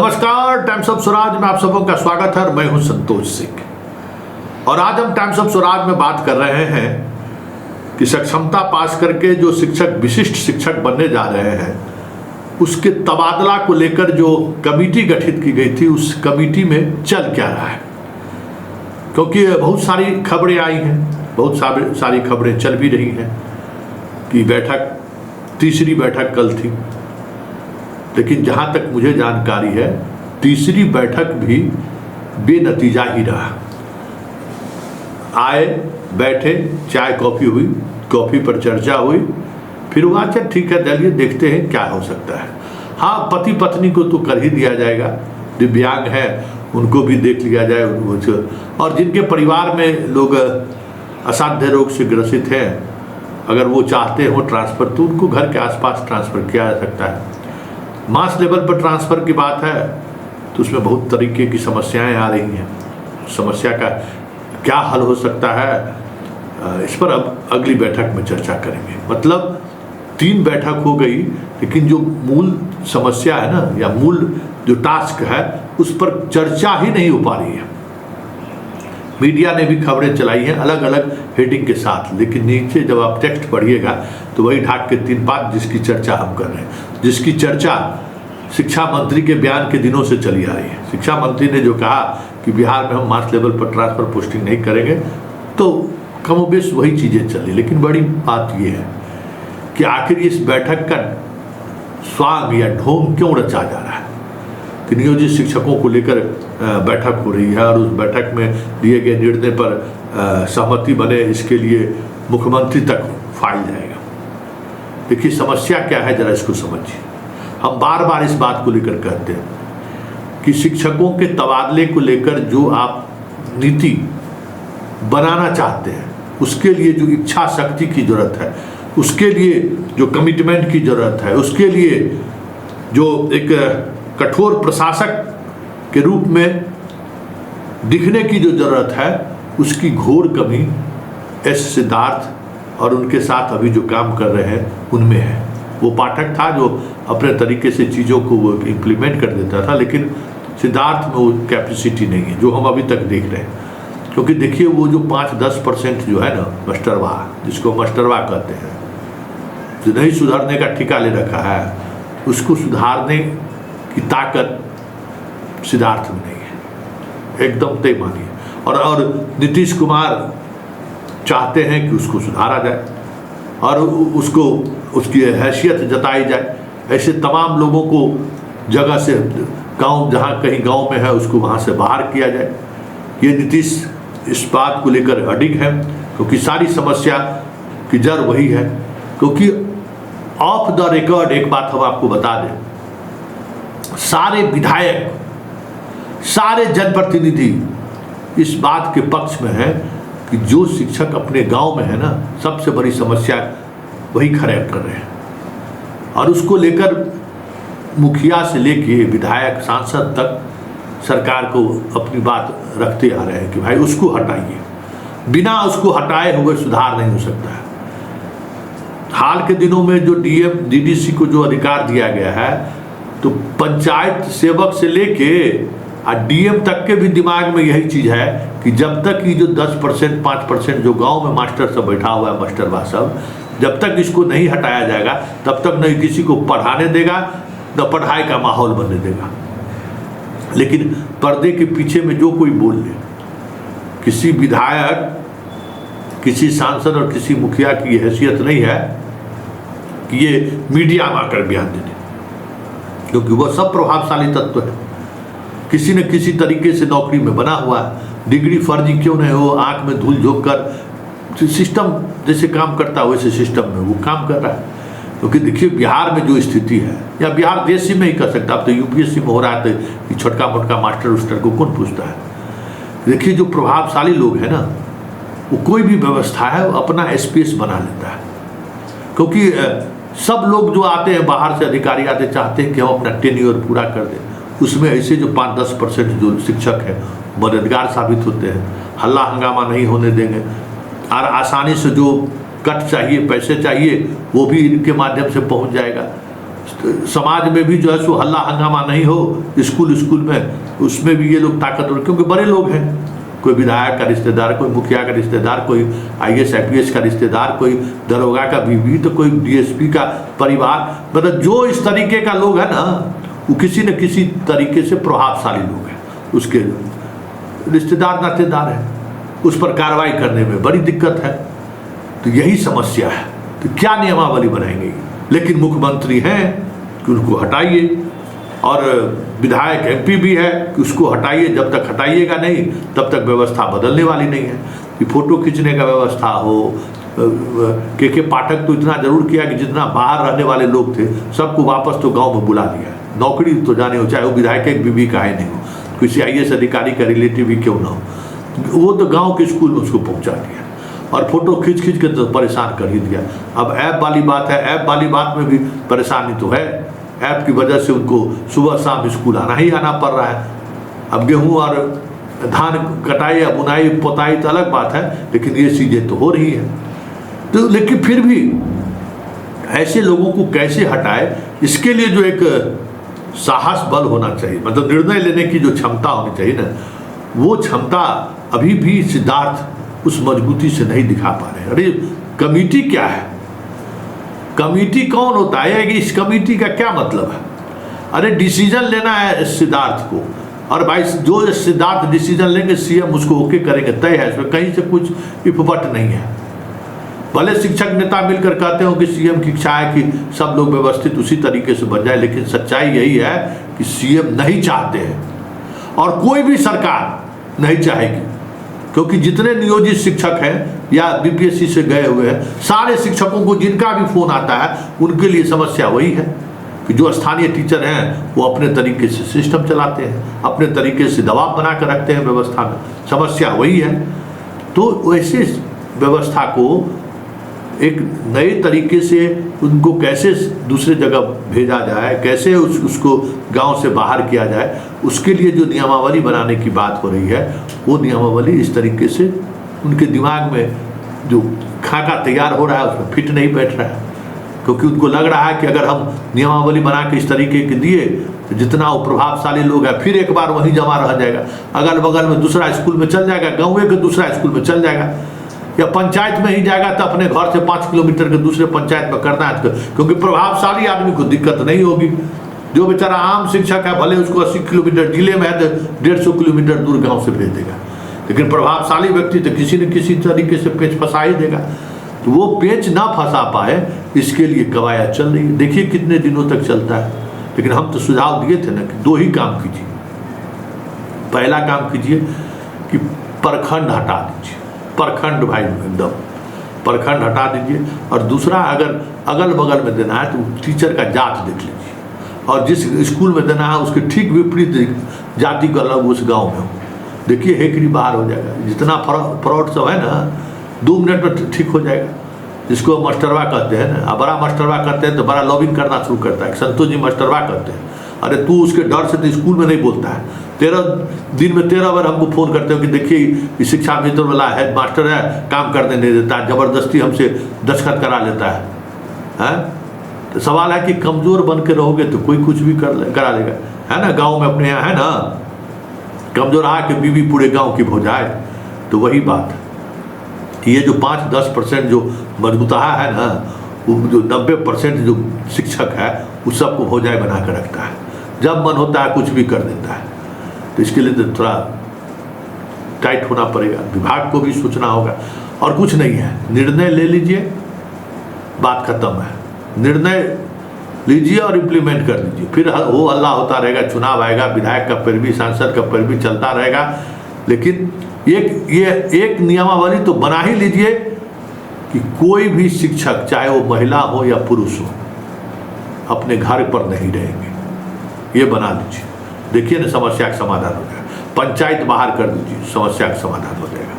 नमस्कार, times of Swaraj में आप सबों का स्वागत है। मैं हूं संतोष सिंह और आज हम टाइम्स ऑफ स्वराज में बात कर रहे हैं कि सक्षमता पास करके जो शिक्षक विशिष्ट शिक्षक बनने जा रहे हैं उसके तबादला को लेकर जो कमेटी गठित की गई थी उस कमेटी में चल क्या रहा है, क्योंकि बहुत सारी खबरें आई हैं, बहुत सारी खबरें चल भी रही हैं कि तीसरी बैठक कल थी, लेकिन जहाँ तक मुझे जानकारी है तीसरी बैठक भी बेनतीजा ही रहा। आए, बैठे, चाय कॉफ़ी हुई, कॉफ़ी पर चर्चा हुई, फिर वो अच्छा ठीक है चलिए देखते हैं क्या हो सकता है। हाँ, पति पत्नी को तो कर ही दिया जाएगा, दिव्यांग है उनको भी देख लिया जाए, और जिनके परिवार में लोग असाध्य रोग से ग्रसित हैं अगर वो चाहते हो ट्रांसफ़र तो उनको घर के आसपास ट्रांसफ़र किया जा सकता है। मास लेवल पर ट्रांसफ़र की बात है तो उसमें बहुत तरीके की समस्याएं आ रही हैं। समस्या का क्या हल हो सकता है, इस पर अब अगली बैठक में चर्चा करेंगे। मतलब 3 बैठक हो गई, लेकिन जो मूल समस्या है ना या मूल जो टास्क है उस पर चर्चा ही नहीं हो पा रही है। मीडिया ने भी खबरें चलाई हैं अलग अलग हेडिंग के साथ, लेकिन नीचे जब आप टेक्स्ट पढ़िएगा तो वही ढाक के 3 बात जिसकी चर्चा हम कर रहे हैं, जिसकी चर्चा शिक्षा मंत्री के बयान के दिनों से चली आ रही है। शिक्षा मंत्री ने जो कहा कि बिहार में हम मास लेवल पर ट्रांसफ़र पोस्टिंग नहीं करेंगे, तो कमोबेश वही चीज़ें चली। लेकिन बड़ी बात यह है कि आखिर इस बैठक का स्वांग या ढोंग क्यों रचा जा रहा है कि नियोजित शिक्षकों को लेकर बैठक हो रही है और उस बैठक में दिए गए निर्णय पर सहमति बने, इसके लिए मुख्यमंत्री तक फाइल जाएगा। देखिए समस्या क्या है, जरा इसको समझिए। हम बार बार इस बात को लेकर कहते हैं कि शिक्षकों के तबादले को लेकर जो आप नीति बनाना चाहते हैं उसके लिए जो इच्छा शक्ति की जरूरत है, उसके लिए जो कमिटमेंट की जरूरत है, उसके लिए जो एक कठोर प्रशासक के रूप में दिखने की जो जरूरत है, उसकी घोर कमी एस सिद्धार्थ और उनके साथ अभी जो काम कर रहे हैं उनमें है। वो पाठक था जो अपने तरीके से चीज़ों को वो इम्प्लीमेंट कर देता था, लेकिन सिद्धार्थ में वो कैपेसिटी नहीं है जो हम अभी तक देख रहे हैं। क्योंकि देखिए वो जो 5-10% जो है ना मास्टरवा, जिसको मास्टरवा कहते हैं, जो नहीं सुधरने का ठिका ले रखा है, उसको सुधारने की ताकत सिद्धार्थ में नहीं है, एकदम तय मानिए। और नीतीश कुमार चाहते हैं कि उसको सुधारा जाए और उसको उसकी हैसियत जताई जाए। ऐसे तमाम लोगों को जगह से गांव, जहां कहीं गांव में है उसको वहां से बाहर किया जाए। ये नीतीश इस बात को लेकर अडिग है, क्योंकि सारी समस्या की जड़ वही है। क्योंकि ऑफ द रिकॉर्ड एक बात हम आपको बता दें, सारे विधायक, सारे जनप्रतिनिधि इस बात के पक्ष में है कि जो शिक्षक अपने गांव में है ना, सबसे बड़ी समस्या वही खड़े कर रहे हैं और उसको लेकर मुखिया से लेके विधायक, सांसद तक सरकार को अपनी बात रखते आ रहे हैं कि भाई उसको हटाइए। बिना उसको हटाए हुए सुधार नहीं हो सकता है। हाल के दिनों में जो डीएम डीडीसी को जो अधिकार दिया गया है, तो पंचायत सेवक से लेके डीएम तक के भी दिमाग में यही चीज़ है कि जब तक ये जो 10% 5% जो गांव में मास्टर सब बैठा हुआ है, मास्टरवा सब, जब तक इसको नहीं हटाया जाएगा तब तक नहीं किसी को पढ़ाने देगा, न पढ़ाई का माहौल बनने देगा। लेकिन पर्दे के पीछे में जो कोई बोल ले, किसी विधायक, किसी सांसद और किसी मुखिया की हैसियत नहीं है कि ये मीडिया में आकर बयान देने, क्योंकि वह सब प्रभावशाली तत्व है। किसी न किसी तरीके से नौकरी में बना हुआ है, डिग्री फर्जी क्यों नहीं हो, आंख में धूल झोंक कर सिस्टम जैसे काम करता है वैसे सिस्टम में वो काम कर रहा है। क्योंकि देखिए बिहार में जो स्थिति है, या बिहार देश ही में ही कर सकता, अब तो यूपीएससी में हो रहा है तो छोटका मोटका मास्टर उस्टर को कौन पूछता है। देखिए जो प्रभावशाली लोग हैं ना, वो कोई भी व्यवस्था है वो अपना स्पेस बना लेता है। क्योंकि सब लोग जो आते हैं बाहर से, अधिकारी आते, चाहते हैं कि हम अपना टेन्योर पूरा कर दें। उसमें ऐसे जो 5-10% जो शिक्षक हैं मददगार साबित होते हैं, हल्ला हंगामा नहीं होने देंगे और आसानी से जो कट चाहिए, पैसे चाहिए, वो भी इनके माध्यम से पहुंच जाएगा। समाज में भी जो है सो हल्ला हंगामा नहीं हो, स्कूल में उसमें भी ये लोग ताकतवर, क्योंकि बड़े लोग हैं, कोई विधायक का रिश्तेदार, कोई मुखिया का रिश्तेदार, कोई IAS IPS का रिश्तेदार, कोई दरोगा का बीवी, तो कोई DSP का परिवार, मतलब जो इस तरीके का लोग है ना, वो किसी न किसी तरीके से प्रभावशाली लोग हैं, उसके रिश्तेदार नातेदार हैं, उस पर कार्रवाई करने में बड़ी दिक्कत है। तो यही समस्या है। तो क्या नियमावली बनाएंगे? लेकिन मुख्यमंत्री हैं कि उनको हटाइए, और विधायक MP भी है कि उसको हटाइए, जब तक हटाइएगा नहीं तब तक व्यवस्था बदलने वाली नहीं है। कि फोटो खींचने का व्यवस्था हो, के पाठक तो इतना जरूर किया कि जितना बाहर रहने वाले लोग थे सबको वापस तो गांव में बुला लिया, नौकरी तो जाने हो, चाहे वो विधायक एक बीवी का है नहीं हो, किसी IAS अधिकारी का रिलेटिव भी क्यों ना हो, वो तो गाँव के स्कूल में उसको पहुँचा दिया और फोटो खींच के तो परेशान कर ही दिया। अब ऐप वाली बात है, ऐप वाली बात में भी परेशानी तो है, ऐप की वजह से उनको सुबह शाम स्कूल आना पड़ रहा है। अब गेहूं और धान कटाई या बुनाई पोताई तो अलग बात है, लेकिन ये चीज़ें तो हो रही है। तो लेकिन फिर भी ऐसे लोगों को कैसे हटाए, इसके लिए जो एक साहस बल होना चाहिए, मतलब निर्णय लेने की जो क्षमता होनी चाहिए ना, वो क्षमता अभी भी सिद्धार्थ उस मजबूती से नहीं दिखा पा रहे। अरे कमेटी क्या है, कमेटी कौन होता है, कि इस कमेटी का क्या मतलब है? अरे डिसीजन लेना है सिद्धार्थ को, और भाई जो सिद्धार्थ डिसीजन लेंगे CM उसको ओके करेंगे, तय है, इसमें कहीं से कुछ इफबट नहीं है। भले शिक्षक नेता मिलकर कहते हो कि CM की इच्छा है कि सब लोग व्यवस्थित उसी तरीके से बन जाए, लेकिन सच्चाई यही है कि CM नहीं चाहते हैं और कोई भी सरकार नहीं चाहेगी, क्योंकि जितने नियोजित शिक्षक हैं या BPSC से गए हुए हैं, सारे शिक्षकों को जिनका भी फोन आता है उनके लिए समस्या वही है कि जो स्थानीय टीचर हैं वो अपने तरीके से सिस्टम चलाते हैं, अपने तरीके से दबाव बना कर रखते हैं व्यवस्था में, समस्या वही है। तो वैसे व्यवस्था को एक नए तरीके से उनको कैसे दूसरे जगह भेजा जाए, कैसे उसको गांव से बाहर किया जाए, उसके लिए जो नियमावली बनाने की बात हो रही है, वो नियमावली इस तरीके से उनके दिमाग में जो खाका तैयार हो रहा है उसमें फिट नहीं बैठ रहा है, क्योंकि उनको लग रहा है कि अगर हम नियमावली बना के इस तरीके के दिए तो जितना वो प्रभावशाली लोग हैं फिर एक बार वहीं जमा रह जाएगा, अगल बगल में दूसरा स्कूल में चल जाएगा, गाँव के दूसरा स्कूल में चल जाएगा, या पंचायत में ही जाएगा तो अपने घर से 5 किलोमीटर के दूसरे पंचायत में करना है, क्योंकि प्रभावशाली आदमी को दिक्कत नहीं होगी। जो बेचारा आम शिक्षक है, भले उसको 80 किलोमीटर जिले में है तो 150 किलोमीटर दूर गांव से भेज देगा, लेकिन प्रभावशाली व्यक्ति तो किसी न किसी तरीके से पेच फंसा ही देगा। तो वो पेच ना फंसा पाए इसके लिए कवायद चल रही है, देखिए कितने दिनों तक चलता है। लेकिन हम तो सुझाव दिए थे ना कि 2 ही काम कीजिए। पहला काम कीजिए कि प्रखंड हटा दीजिए, प्रखंड भाई एकदम प्रखंड हटा दीजिए, और दूसरा अगर अगल बगल में देना है तो टीचर का जात देख लीजिए, और जिस स्कूल में देना है उसके ठीक विपरीत जाति का अलग उस गांव में हो, देखिए हेकड़ी बाहर हो जाएगा। जितना फ्रॉड सब है ना 2 मिनट में ठीक हो जाएगा। जिसको मास्टरवा कहते हैं ना, बड़ा मास्टरवा करते हैं तो बड़ा लॉबिंग करना शुरू करता है। संतोष जी मास्टरवा कहते हैं, अरे तू उसके डर से तो स्कूल में नहीं बोलता है, 13 दिन में 13 बार हमको फ़ोन करते हो कि देखिए शिक्षा मित्र वाला हेड मास्टर है, काम करने नहीं देता, ज़बरदस्ती हमसे दस्तखत करा लेता है। तो सवाल है कि कमज़ोर बन के रहोगे तो कोई कुछ भी करा लेगा, है ना। गांव में अपने यहाँ है ना, कमज़ोर आके बीवी पूरे गांव की हो जाए। तो वही बात कि ये जो 5-10% जो मजबूताहा है ना, वो जो 90% जो शिक्षक है उस सबको हो जाए बना कर रखता है, जब मन होता है कुछ भी कर देता है। तो इसके लिए तो थोड़ा टाइट होना पड़ेगा, विभाग को भी सोचना होगा। और कुछ नहीं है, निर्णय ले लीजिए, बात खत्म है। निर्णय लीजिए और इम्प्लीमेंट कर दीजिए, फिर वो अल्लाह होता रहेगा, चुनाव आएगा, विधायक का पैरवी, सांसद का पैरवी चलता रहेगा। लेकिन एक नियमावली तो बना ही लीजिए कि कोई भी शिक्षक, चाहे वो महिला हो या पुरुष हो, अपने घर पर नहीं रहेंगे, ये बना लीजिए। देखिए ना, समस्या का समाधान हो जाएगा। पंचायत बाहर कर दीजिए, समस्या का समाधान हो जाएगा।